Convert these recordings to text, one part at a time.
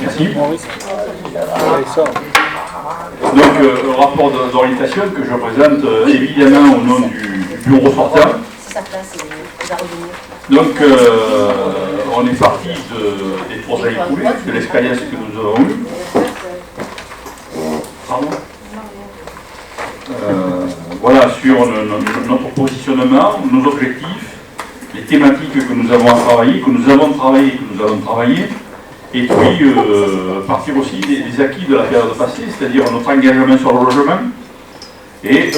Merci. Donc, le rapport d'orientation que je présente évidemment au nom du bureau sortant. Donc, on est parti des 3 ans écoulés, de l'expérience que nous avons eue. Pardon. Voilà, sur notre positionnement, nos objectifs, les thématiques que nous avons travaillé, que nous allons travailler, et puis partir aussi des acquis de la période passée, c'est-à-dire notre engagement sur le logement et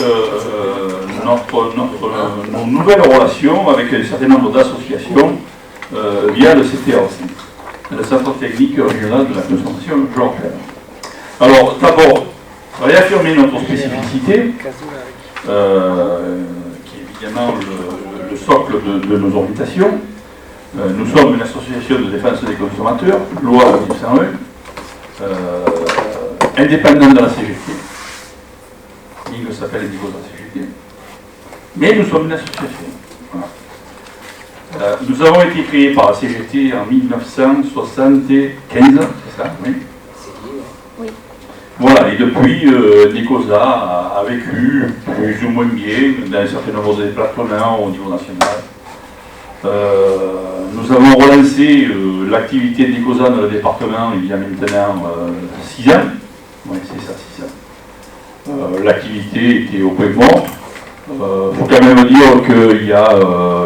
nos nouvelles relations avec un certain nombre d'associations via le CTRC, le Centre technique régional de la consommation européenne. Alors, d'abord, réaffirmer notre spécificité, qui est évidemment le socle de nos orientations. Nous sommes une association de défense des consommateurs, loi 1901, indépendante de la CGT. Il s'appelle Indicosa CGT. Mais nous sommes une association. Voilà. Nous avons été créés par la CGT en 1975, c'est ça, oui. Oui. Voilà, et depuis, Indicosa a vécu plus ou moins bien dans un certain nombre de départements au niveau national. Nous avons relancé l'activité d'Indicosa dans le département il y a maintenant 6 ans. Oui, c'est ça, 6 ans. L'activité était au point mort. Il faut quand même dire qu'il y a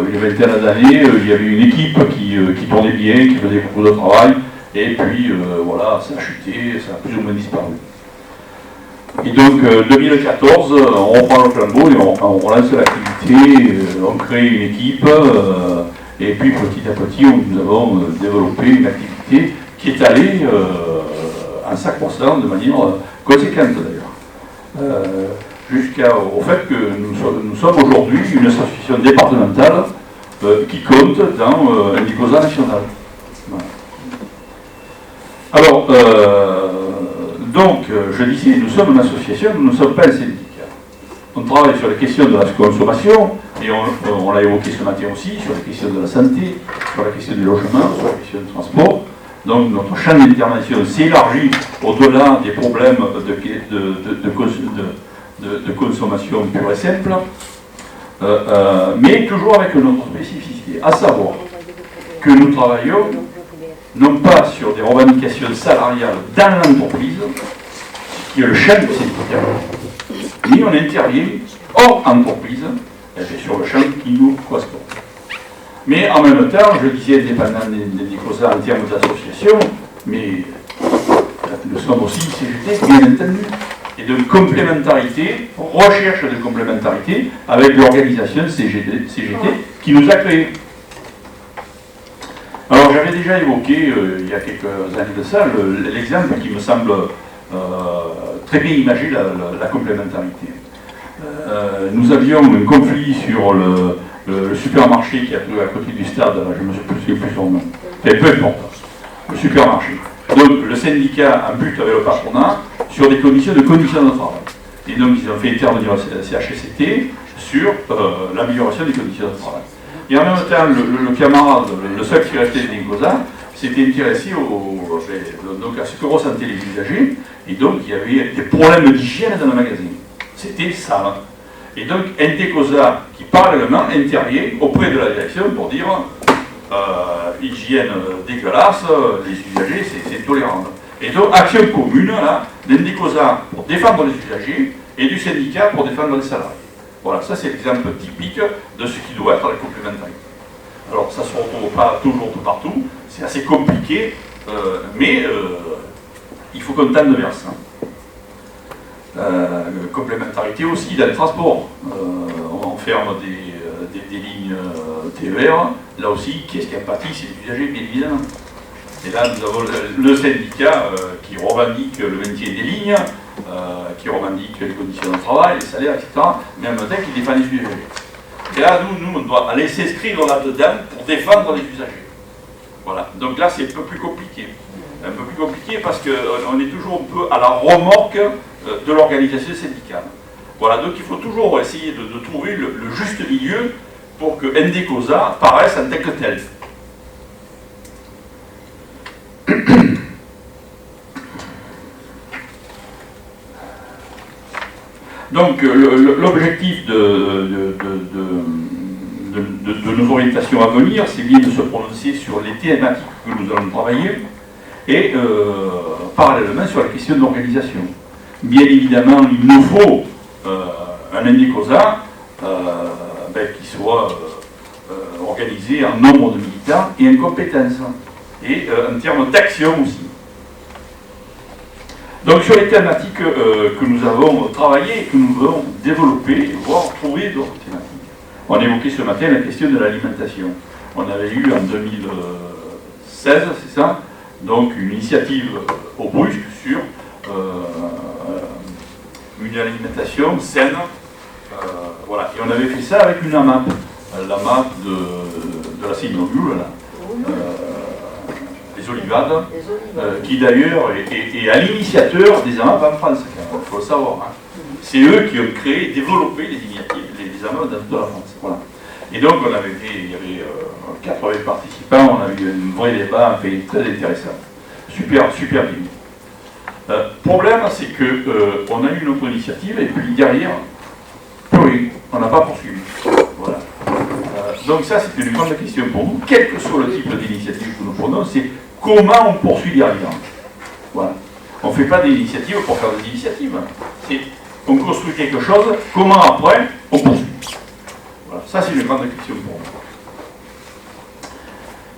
une vingtaine d'années, il y avait une équipe qui tournait bien, qui faisait beaucoup de travail, et puis voilà, ça a chuté, ça a plus ou moins disparu. Et donc 2014, on reprend le flambeau et on relance l'activité, on crée une équipe, et puis petit à petit, nous avons développé une activité qui est allée en s'accroissant de manière conséquente d'ailleurs. Jusqu'au fait que nous sommes aujourd'hui une association départementale qui compte dans Indicosa national. Voilà. Alors, donc, je disais, nous sommes une association, nous ne sommes pas un syndicat. On travaille sur les questions de la consommation, et on l'a évoqué ce matin aussi, sur les questions de la santé, sur la question du logement, sur la question du transport. Donc notre champ d'intervention s'élargit au-delà des problèmes de consommation pure et simple, mais toujours avec notre spécificité, à savoir que nous travaillons non pas sur des revendications salariales dans l'entreprise, qui est le champ du syndicat, mais on intervient hors entreprise, et sur le champ qui nous correspond. Mais en même temps, je disais indépendant d'Indicosa en termes d'association, mais nous sommes aussi CGT, bien entendu, et de complémentarité, recherche de complémentarité avec l'organisation CGT qui nous a créés. Alors j'avais déjà évoqué, il y a quelques années de ça, l'exemple qui me semble très bien imagé, la complémentarité. Nous avions un conflit sur le supermarché qui a pris à côté du stade, là, je ne me souviens plus son nom, mais peu importe, le supermarché. Donc le syndicat a but avec le patronat sur des conditions de travail. Et donc ils ont fait intervenir le CHSCT sur l'amélioration des conditions de travail. Et en même temps, le camarade, le seul qui restait d'Indicosa, s'était intéressé donc à ce que ressentaient les usagers, et donc il y avait des problèmes d'hygiène dans le magasin. C'était sale. Et donc Indicosa, qui parallèlement intervient auprès de la direction pour dire hygiène dégueulasse, les usagers, c'est intolérant. Et donc action commune là, d'Indicosa pour défendre les usagers et du syndicat pour défendre les salariés. Voilà, ça c'est l'exemple typique de ce qui doit être la complémentarité. Alors ça ne se retrouve pas toujours tout partout, c'est assez compliqué, mais il faut qu'on tende vers ça. Complémentarité aussi dans le transport. On ferme des lignes TER, là aussi, qu'est-ce qui a pâti, c'est les usagers, bien évidemment. Et là, nous avons le syndicat qui revendique le maintien des lignes, qui revendique les conditions de travail, les salaires, etc., mais en même temps qui défend les usagers. Et là, nous, on doit aller s'inscrire là-dedans pour défendre les usagers. Voilà. Donc là, c'est un peu plus compliqué. Un peu plus compliqué parce qu'on est toujours un peu à la remorque de l'organisation syndicale. Voilà, donc il faut toujours essayer de trouver le juste milieu pour que Indicosa paraisse en tant que tel. Donc l'objectif de nos orientations à venir, c'est bien de se prononcer sur les thématiques que nous allons travailler et parallèlement sur la question d'organisation. Bien évidemment, il nous faut un Indecosa qui soit organisé en nombre de militants et en compétences, et en termes d'action aussi. Donc sur les thématiques que nous avons travaillées et que nous avons développées, voire trouver d'autres thématiques. On évoquait ce matin la question de l'alimentation. On avait eu en 2016, c'est ça, donc une initiative au Brusque sur une alimentation saine. Voilà. Et on avait fait ça avec une AMAP, la MAP de la Seigneur-Bulle, les Olivades, qui d'ailleurs est à l'initiateur des AMAP en France, il faut le savoir. Hein. C'est eux qui ont créé, développé les initiatives, les AMAP dans toute la France. Voilà. Et donc on avait fait, il y avait 80 participants, on a eu un vrai débat, fait très intéressant. Super bien. Problème, c'est qu'on a eu notre initiative et puis derrière, plus rien, on n'a pas poursuivi. Voilà. Donc ça, c'est une grande question pour nous. Quel que soit le type d'initiative que nous prenons, c'est comment on poursuit derrière. Voilà. On ne fait pas des initiatives pour faire des initiatives. On construit quelque chose, comment après on poursuit. Voilà. Ça, c'est une grande question pour nous.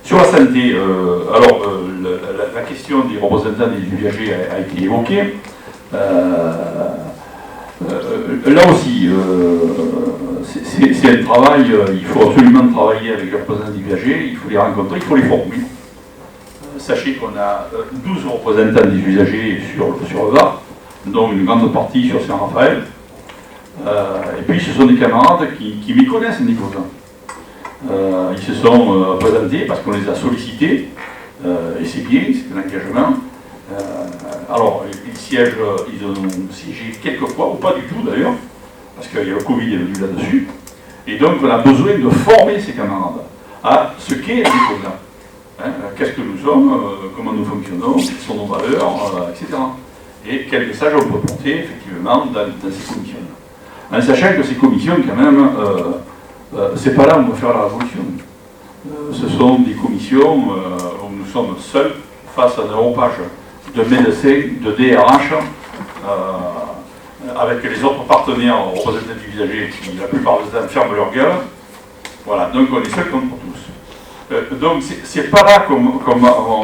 Sur la santé, la question des représentants des usagers a été évoquée. Là aussi, c'est un travail, il faut absolument travailler avec les représentants des usagers, il faut les rencontrer, il faut les former. Sachez qu'on a 12 représentants des usagers sur le Var, dont une grande partie sur Saint-Raphaël. Et puis ce sont des camarades qui m'y connaissent, Nicolas. Ils se sont présentés parce qu'on les a sollicités, et c'est bien, c'est un engagement. Alors, ils ont siégé quelques fois, ou pas du tout d'ailleurs, parce qu'il y a le Covid est venu là-dessus. Et donc, on a besoin de former ces camarades à ce qu'est l'Indecosa. Hein, qu'est-ce que nous sommes, comment nous fonctionnons, quelles sont nos valeurs, etc. Et quel message on peut porter, effectivement, dans ces commissions-là. En sachant que ces commissions, quand même, c'est pas là où on va faire la révolution. Ce sont des commissions où nous sommes seuls face à un regroupage de médecins, de DRH, avec les autres partenaires représentatifs usagers qui, la plupart du temps, ferment leur gueule. Voilà, donc on est seuls contre tous. Donc c'est pas là qu'on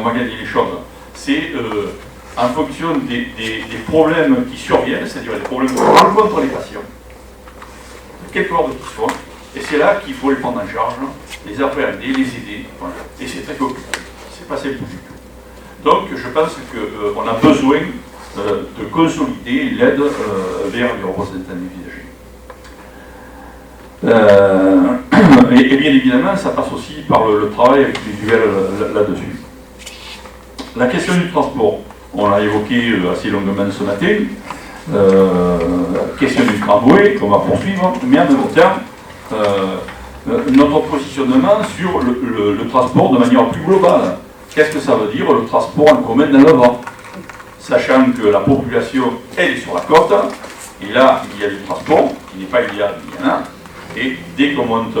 va gagner les choses. C'est en fonction des problèmes qui surviennent, c'est-à-dire des problèmes que rencontrent les patients, de quelque ordre qu'ils soient. Et c'est là qu'il faut les prendre en charge, les appréhender, les aider. Voilà. Et c'est très compliqué. C'est pas simple du tout. Donc je pense qu'on a besoin de consolider l'aide vers les représentants des usagers. Et bien évidemment, ça passe aussi par le travail avec les UL là-dessus. La question du transport, on l'a évoqué assez longuement ce matin. Question du tramway qu'on va poursuivre, mais en même temps, notre positionnement sur le transport de manière plus globale. Qu'est-ce que ça veut dire le transport en commun dans le Var? Sachant que la population, elle est sur la côte, et là, il y a du transport, qui n'est pas idéal, il y en a, et dès qu'on monte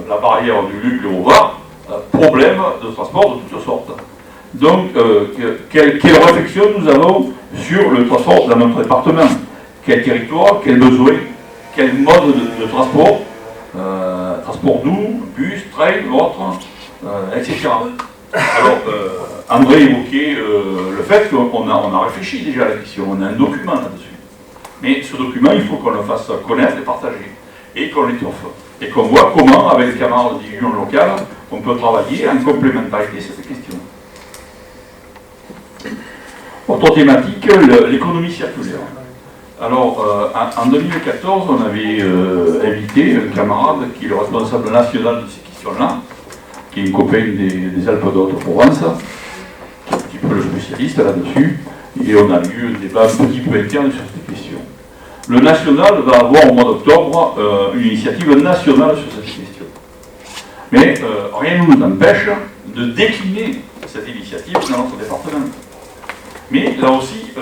la barrière du Luc au Var, problème de transport de toutes sortes. Donc, quelle réflexion nous avons sur le transport dans notre département? Quel territoire, quel besoin, quel mode de transport, transport doux, bus, train, autres, etc. Alors, André évoquait le fait qu'on a réfléchi déjà à la question, on a un document là-dessus. Mais ce document, il faut qu'on le fasse connaître et partager, et qu'on l'étoffe. Et qu'on voit comment, avec les camarades des unions locales, on peut travailler en complémentarité sur cette question. Autre thématique, l'économie circulaire. Alors, en 2014, on avait invité un camarade qui est le responsable national de ces questions-là, qui est un copain des Alpes d'Haute-Provence, qui est un petit peu le spécialiste là-dessus, et on a eu un débat un petit peu interne sur cette question. Le national va avoir au mois d'octobre une initiative nationale sur cette question. Mais rien ne nous empêche de décliner cette initiative dans notre département. Mais là aussi,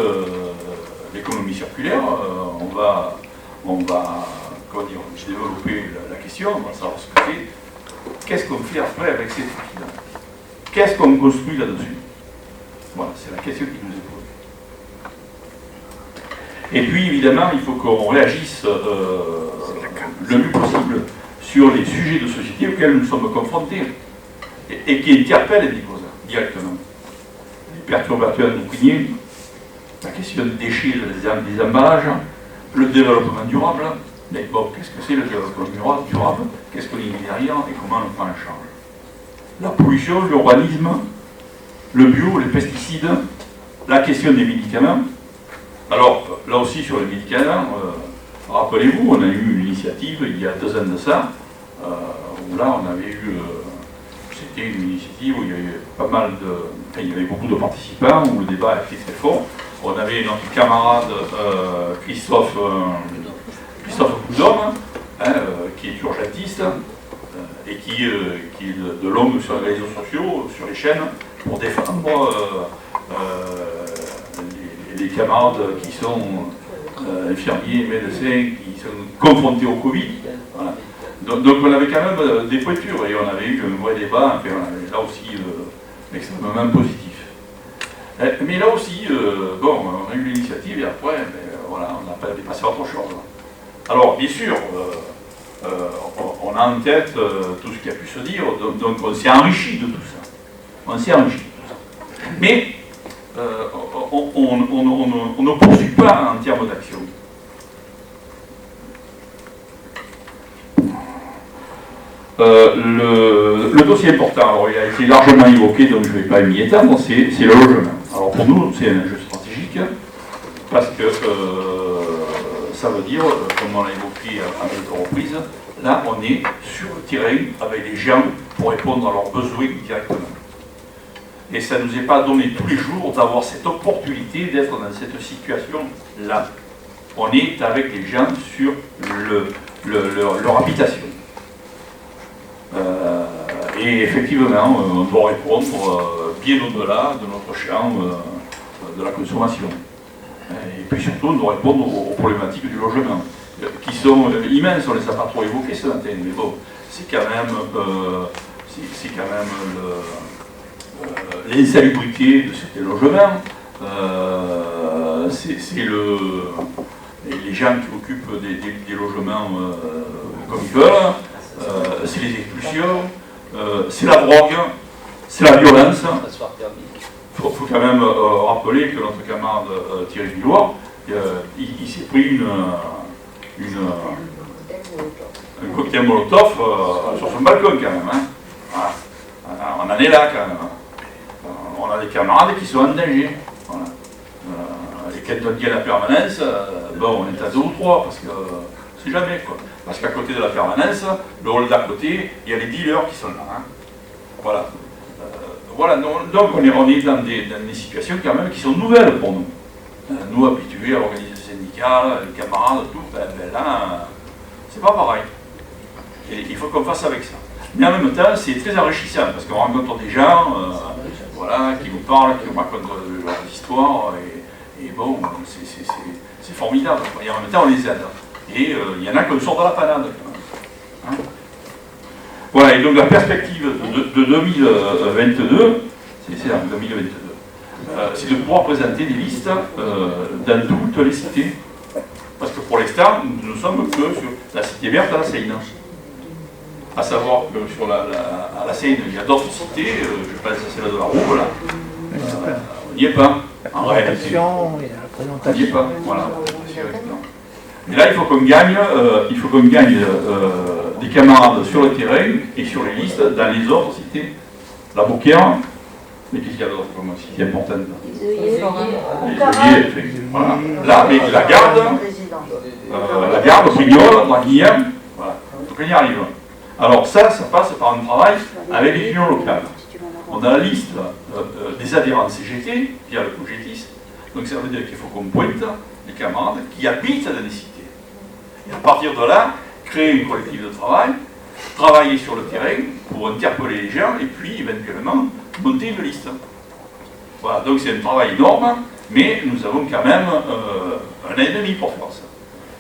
l'économie circulaire, on va développer la question, on va savoir ce que c'est. Qu'est-ce qu'on fait après avec ces trucs-là? Qu'est-ce qu'on construit là-dessus? Voilà, c'est la question qui nous est posée. Et puis, évidemment, il faut qu'on réagisse le mieux possible sur les sujets de société auxquels nous sommes confrontés et qui interpellent les causes directement. Les perturbateurs endocriniens, la question des déchets, des emballages, le développement durable. Mais bon, qu'est-ce que c'est le développement durable? Qu'est-ce qu'on y met derrière et comment on prend en charge? La pollution, l'urbanisme, le bio, les pesticides, la question des médicaments. Alors, là aussi, sur les médicaments, rappelez-vous, on a eu une initiative il y a 2 ans de ça, où là, on avait eu, c'était une initiative où il y avait pas mal de, enfin, il y avait beaucoup de participants, où le débat était très fort. On avait notre camarade Christophe Boudhomme, qui est urgentiste, et qui est de l'homme sur les réseaux sociaux, sur les chaînes, pour défendre les camarades qui sont infirmiers, médecins, qui sont confrontés au Covid. Voilà. Donc on avait quand même des pointures et on avait eu un vrai débat, enfin, là aussi extrêmement positif. Mais là aussi, bon, on a eu l'initiative et après, voilà, on n'a pas dépassé autre chose. Alors bien sûr, on a en tête tout ce qui a pu se dire, donc on s'est enrichi de tout ça. On s'est enrichi de tout ça. Mais on ne poursuit pas en termes d'action. Le dossier important, alors il a été largement évoqué, donc je ne vais pas m'y étendre, c'est le logement. Alors pour nous, c'est un enjeu stratégique, parce que ça veut dire, comme on l'a évoqué à quelques reprises, là on est sur le terrain avec les gens pour répondre à leurs besoins directement. Et ça ne nous est pas donné tous les jours d'avoir cette opportunité d'être dans cette situation-là. On est avec les gens sur leur habitation. Et effectivement, on doit répondre bien au-delà de notre champ de la consommation. Et puis surtout, on doit répondre aux problématiques du logement, qui sont immenses, on ne les a pas trop évoquées ce matin, mais bon, c'est quand même l'insalubrité de certains logements, c'est les gens qui occupent des logements comme ils veulent, c'est les expulsions, c'est la drogue, c'est la violence. Il faut quand même rappeler que notre camarade Thierry Villois, il s'est pris un cocktail Molotov sur son balcon quand même. Hein. Voilà. On en est là quand même. On a des camarades qui sont en danger. Voilà. Et quand on dit à la permanence, bon, on est à 2 ou 3 parce que c'est jamais quoi. Parce qu'à côté de la permanence, le hall d'à côté, il y a les dealers qui sont là. Hein. Voilà. Voilà. Donc on est dans des situations quand même qui sont nouvelles pour nous. Nous habitués à l'organisation syndicale, les camarades, tout, ben là, c'est pas pareil. Et il faut qu'on fasse avec ça. Mais en même temps, c'est très enrichissant parce qu'on rencontre des gens voilà, qui nous parlent, qui nous racontent leurs histoires. Et bon, c'est formidable. Et en même temps, on les aide. Et il y en a qui sortent de la panade. Hein. Voilà, et donc la perspective de 2022, c'est en 2022, c'est de pouvoir présenter des listes dans toutes les cités. Parce que pour l'instant, nous ne sommes que sur la cité verte à la Seine. À savoir que à la Seine, il y a d'autres cités, je pense à celle de la Roue, là. On n'y est pas, en réalité. On n'y est pas, voilà. Et là, il faut qu'on gagne, des camarades sur le terrain et sur les listes dans les autres cités. La Beaucaire, mais qu'est-ce qu'il y a d'autre comme cité importante? Les œillets, voilà. Là, mais la Garde, Brignoles, Draguignan, voilà. Donc on y arrive. Alors ça passe par un travail avec les unions locales. On a la liste des adhérents CGT, via le COGETIS, donc ça veut dire qu'il faut qu'on pointe les camarades qui habitent dans les cités. Et à partir de là, créer une collective de travail, travailler sur le terrain pour interpeller les gens et puis éventuellement monter une liste. Voilà, donc c'est un travail énorme, mais nous avons quand même un an et demi pour faire ça.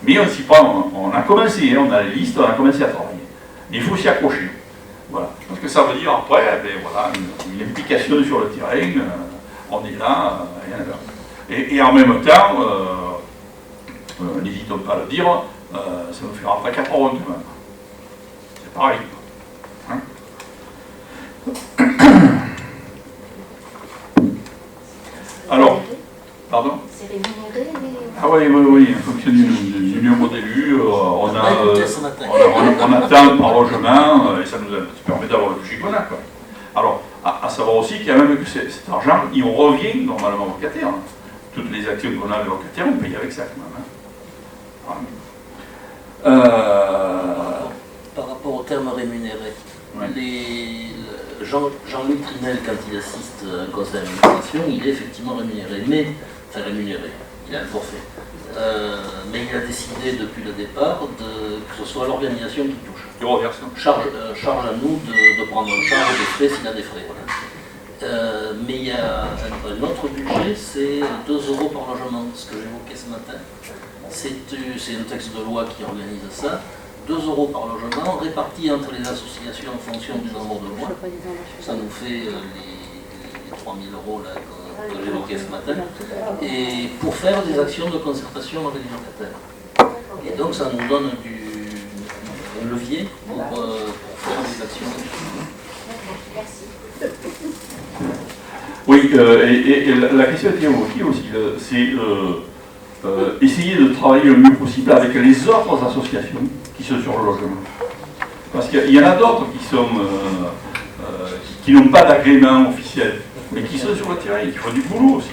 Mais on s'y prend, on a commencé, on a les listes, on a commencé à travailler. Mais il faut s'y accrocher. Voilà. Parce que ça veut dire après, ben, voilà, une implication sur le terrain, on est là, et en même temps, n'hésitons pas à le dire, ça nous fera après 4 euros quand même. C'est pareil. Hein? Alors, pardon? C'est rémunéré Ah oui, en fonction du nombre d'élus, on attend par logement, et ça nous permet d'avoir le budget qu'on a, quoi. Alors, à savoir aussi qu'il y a même que cet argent, il revient normalement aux locataires. Toutes les actions qu'on a avec les locataires, on paye avec ça quand même. Hein. Voilà. Par rapport au terme rémunéré, ouais. Jean-Luc Trinel, quand il assiste à un conseil d'administration, il est effectivement rémunéré, il a un forfait. Mais il a décidé depuis le départ que ce soit l'organisation qui touche. Charge à nous de prendre en charge des frais s'il a des frais. Voilà. Mais il y a un autre budget, c'est 2 euros par logement, ce que j'évoquais ce matin. C'est un texte de loi qui organise ça. 2 euros par logement, répartis entre les associations en fonction du nombre de mois. Ça nous fait les 3 000 euros là, que j'évoquais ce matin. Et pour faire des actions de concertation avec les locataires. Et donc ça nous donne un levier pour faire des actions. Oui, et la question qui est évoquée aussi, c'est essayer de travailler le mieux possible avec les autres associations qui sont sur le logement. Parce qu'il y en a d'autres qui n'ont pas d'agrément officiel, mais qui sont sur le terrain, qui font du boulot aussi.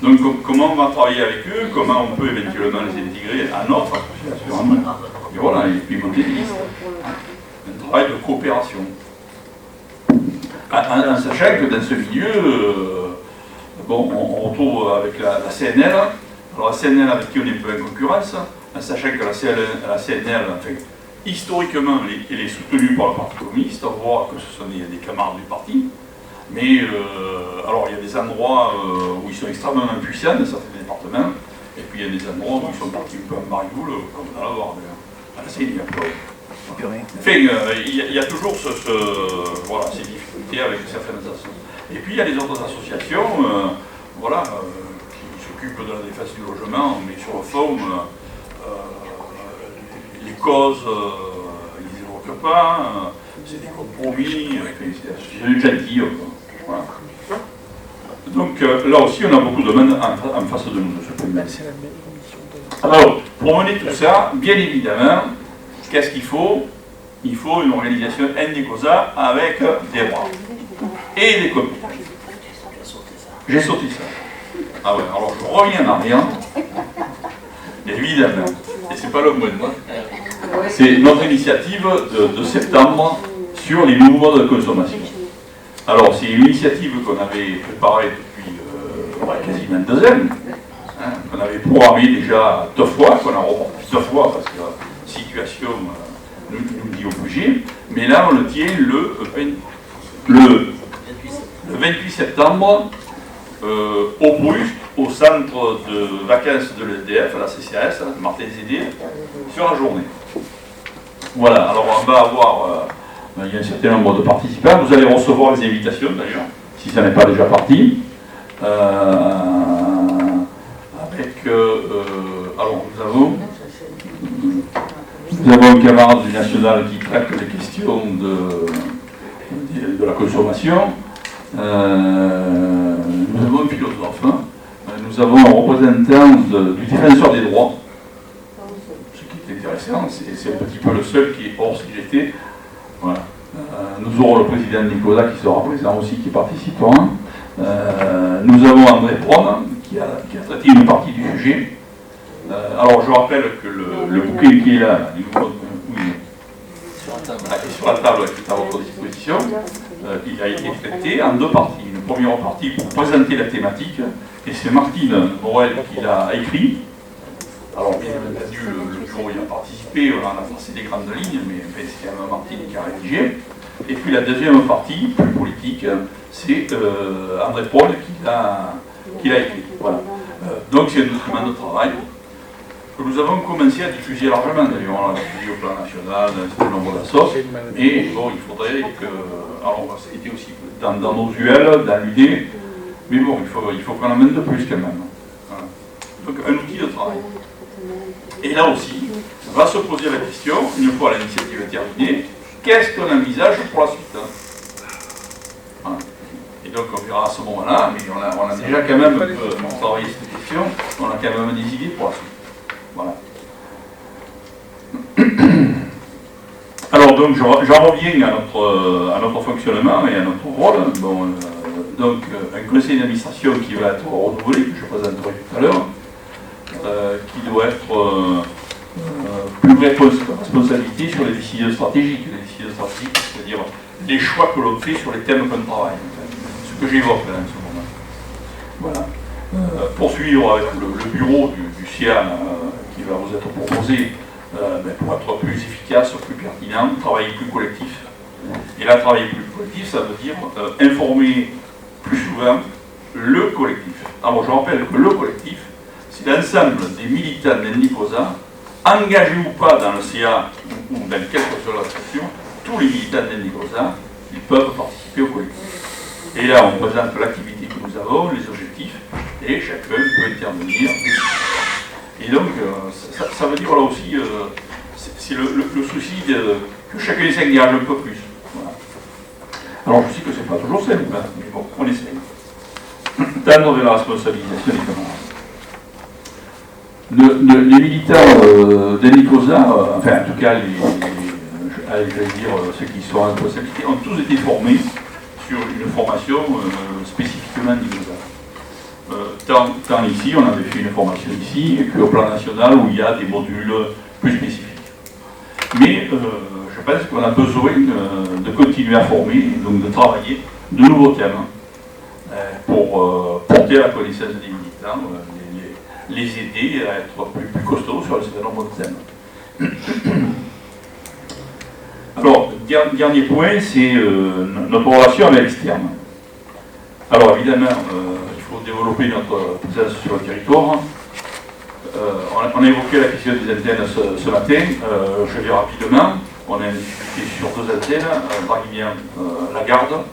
Donc comment on va travailler avec eux, comment on peut éventuellement les intégrer à notre association. Et voilà, et puis monter des listes. Un travail de coopération. En sachant que dans ce milieu, bon, on retrouve avec la CNL. Alors la CNL avec qui on est un peu en concurrence, en sachant que la CNL, enfin, historiquement, elle est soutenue par le Parti communiste, voire que ce sont des camarades du parti. Mais alors il y a des endroits où ils sont extrêmement puissants dans certains départements, et puis il y a des endroits où ils sont partis un peu en marigoule, comme on va l'avoir à la CNL. Enfin, il y a toujours voilà, ces difficultés avec certaines associations. Et puis il y a les autres associations, voilà. De la défense du logement, mais sur le fond, les causes, ils ne évoquent pas, c'est des compromis, c'est une gentille. Voilà. Donc là aussi, on a beaucoup de demandes en face de nous de ce point de vue. Alors, pour mener tout ça, bien évidemment, qu'est-ce qu'il faut? Il faut une organisation NDCOSA avec des droits et des compétences. J'ai sauté ça. Ah ouais, alors je reviens en arrière, évidemment, et c'est pas le mot de moi, c'est notre initiative de septembre sur les mouvements de consommation. Alors c'est une initiative qu'on avait préparée depuis quasiment 2 ans, hein, qu'on avait programmée déjà 2 fois, qu'on a reporté 2 fois parce que la situation nous dit obligé, mais là on le tient le 28 septembre. Au Brust, au centre de vacances de l'EDF, à la CCAS, Martin Zédé, sur la journée. Voilà, alors on va avoir, il y a un certain nombre de participants, vous allez recevoir les invitations d'ailleurs, si ça n'est pas déjà parti. Alors nous avons un camarade du national qui traite les questions de la consommation. Nous avons un philosophe, hein. Nous avons un représentant du défenseur des droits, ce qui est intéressant, c'est un petit peu le seul qui est hors CGT. Voilà. Nous aurons le président Nicolas qui sera présent aussi, qui participera. Nous avons André Pron qui a traité une partie du sujet. Alors je rappelle que le bouquin qui est là, sur la table qui est à votre disposition, il a été traité en 2 parties. Une première partie pour présenter la thématique, et c'est Martine Morel qui l'a écrit. Alors bien entendu, le bureau y a participé, on a tracé des grandes lignes, mais c'est quand même Martine qui a rédigé. Et puis la deuxième partie, plus politique, c'est André Paul qui l'a écrit. Voilà. Donc c'est un document de travail. que nous avons commencé à diffuser largement. D'ailleurs, on l'a diffusé au plan national, dans un certain nombre d'assos. Mais bon, il faudrait que. Alors, c'était aussi dans nos UL, dans l'idée. Mais bon, il faut qu'on en mène de plus quand même. Voilà. Donc, un outil de travail. Et là aussi, on va se poser la question, une fois l'initiative terminée, qu'est-ce qu'on envisage pour la suite, hein? Voilà. Et donc on verra à ce moment-là, mais on a déjà quand même un peu travaillé cette question, on a quand même des idées pour la suite. Voilà. Alors donc j'en reviens à notre fonctionnement et à notre rôle. Bon, donc un conseil d'administration qui va être renouvelé, que je présenterai tout à l'heure, qui doit être plus responsabilité sur les décisions stratégiques. Les décisions stratégiques, c'est-à-dire les choix que l'on fait sur les thèmes qu'on travaille. Ce que j'évoque là en ce moment. Voilà. Poursuivre avec le bureau du CIA qui va vous être proposé pour être plus efficace, plus pertinent, travailler plus collectif. Et là, travailler plus collectif, ça veut dire informer plus souvent le collectif. Alors je rappelle que le collectif, c'est l'ensemble des militants d'Indicosa, engagés ou pas dans le CA ou dans quelle que soit la structure, tous les militants d'Indicosa, ils peuvent participer au collectif. Et là, on présente l'activité que nous avons, les objectifs, et chacun peut intervenir. Et donc, ça veut dire là aussi, c'est le souci que chacun s'engage un peu plus. Voilà. Alors, je sais que c'est pas toujours simple, mais bon, on essaye. Tendre vers la responsabilisation des camarades. Les militants d'Indicosa, enfin, en tout cas, ceux qui sont en responsabilité, ont tous été formés sur une formation spécifiquement d'Indicosa. Tant ici, on avait fait une formation ici, qu'au plan national où il y a des modules plus spécifiques. Mais je pense qu'on a besoin de continuer à former, donc de travailler de nouveaux thèmes pour porter la connaissance des militants, les aider à être plus costauds sur un certain nombre de thèmes. Alors, dernier point, c'est notre relation avec l'externe. Alors évidemment, il faut développer notre présence sur le territoire. On a évoqué la question des antennes ce matin. Je vais rapidement. On a discuté sur 2 antennes, Draguignan, la Garde.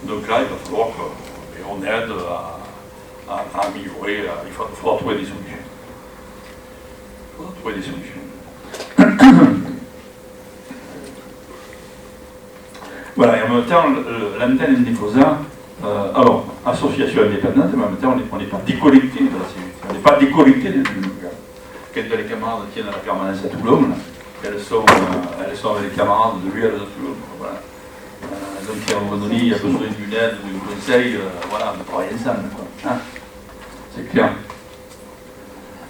Donc là, il va falloir qu'on aide à améliorer. Il faudra trouver des solutions. Voilà, et en même temps, l'antenne Indecosa, alors, association indépendante, mais en même temps, on n'est pas déconnecté de la CGT. On n'est pas déconnecté de l'UNOCA. Quand les camarades tiennent à la permanence à Toulon, elles sont avec les camarades de l'UL de Toulon. Voilà. Donc, si à un moment donné, il y a besoin d'une aide ou d'un conseil, voilà, on travaille ensemble. Hein, c'est clair.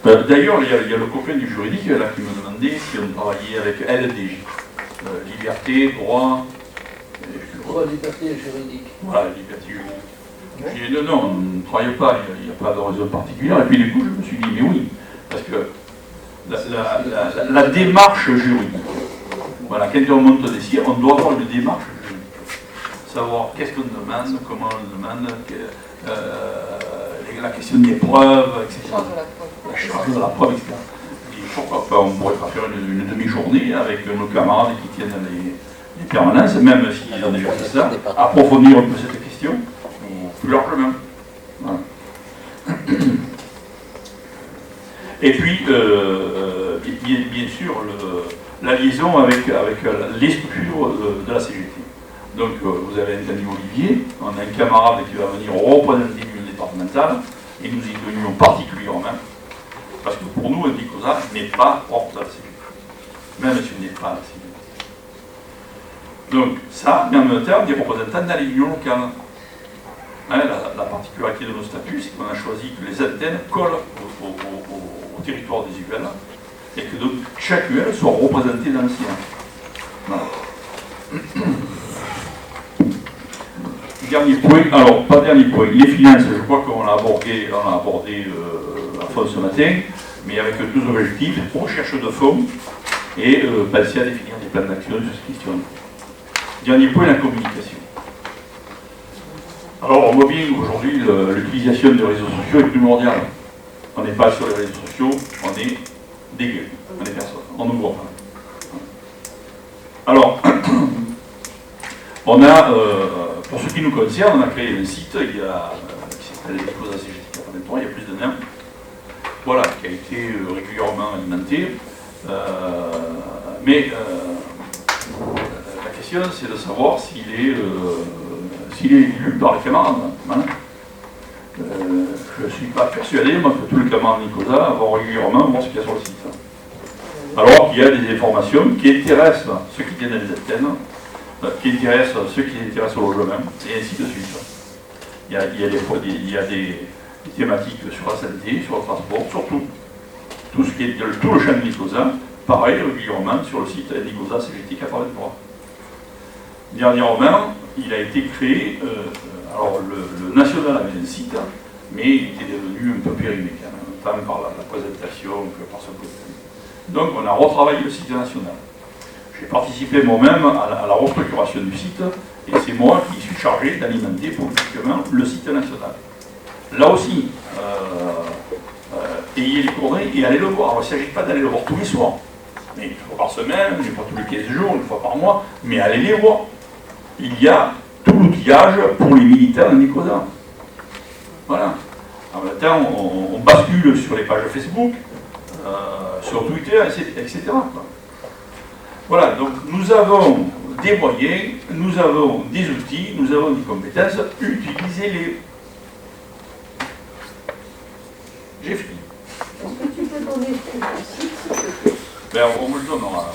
D'ailleurs, il y a le copain du juridique là, qui me demandait si on travaillait avec LDJ. Liberté, droit. Droit, liberté et juridique. Voilà, liberté juridique. J'ai dit non, on ne travaille pas, il n'y a pas de raison particulière. Et puis du coup, je me suis dit, mais oui, parce que la démarche juridique, voilà, quand on monte des sites, on doit avoir une démarche juridique. Savoir qu'est-ce qu'on demande, comment on demande, la question des preuves, etc. La charge de la preuve, etc. Et pourquoi pas, on pourrait pas faire une demi-journée avec nos camarades qui tiennent les permanences, même s'ils ont déjà fait ça, approfondir un peu cette question, plus largement. Voilà. Et puis, bien sûr, la liaison avec les structures de la CGT. Donc, vous avez entendu Olivier, on a un camarade qui va venir représenter l'union départementale, et nous y tenions particulièrement, parce que pour nous, Indecosa n'est pas propre à la CGT, même si on n'est pas à la CGT. Donc, ça, mais en même temps, des représentants dans les unions locales. Hein, la particularité de nos statuts, c'est qu'on a choisi que les antennes collent au territoire des UL et que donc chaque UL soit représenté dans le sien. Voilà. Dernier point, alors pas dernier point, les finances, je crois qu'on a abordé à fond ce matin, mais avec 2 objectifs, recherche de fonds et penser à définir des plans d'action sur cette question. Dernier point, la communication. Alors, on voit bien qu'aujourd'hui, l'utilisation des réseaux sociaux est primordiale. On n'est pas sur les réseaux sociaux, on est des personnes. On ne voit pas. Alors, on a, pour ce qui nous concerne, on a créé un site qui s'appelle Nicosa CGT 83, il y a plus d'un an, voilà, qui a été régulièrement alimenté. Mais la question, c'est de savoir s'il est lu par les camarades. Hein. Je ne suis pas persuadé, moi, que tous les camarades de Nicosa vont régulièrement voir ce qu'il y a sur le site. Alors qu'il y a des informations qui intéressent ceux qui tiennent les antennes, qui intéressent ceux qui intéressent au logement, et ainsi de suite. Il y a des thématiques sur la santé, sur le transport, surtout tout le champ de Nicosa, pareil régulièrement sur le site Nicosa CGT 83. Dernièrement, il a été créé, alors le national avait un site, mais il était devenu un peu périmé quand même, tant par la présentation que par son contenu. Donc on a retravaillé le site national. J'ai participé moi-même à la restructuration du site, et c'est moi qui suis chargé d'alimenter politiquement le site national. Là aussi, ayez les coordonnées et allez le voir. Alors, il ne s'agit pas d'aller le voir tous les soirs, mais une fois par semaine, une fois tous les 15 jours, une fois par mois, mais allez les voir. Il y a tout l'outillage pour les militaires de Nicosa. Voilà. En même temps, on bascule sur les pages Facebook, sur Twitter, etc. Voilà, donc nous avons des moyens, nous avons des outils, nous avons des compétences, utilisez-les. J'ai fini. Est-ce que tu peux donner ton site, s'il te plaît? Ben, on me le donnera.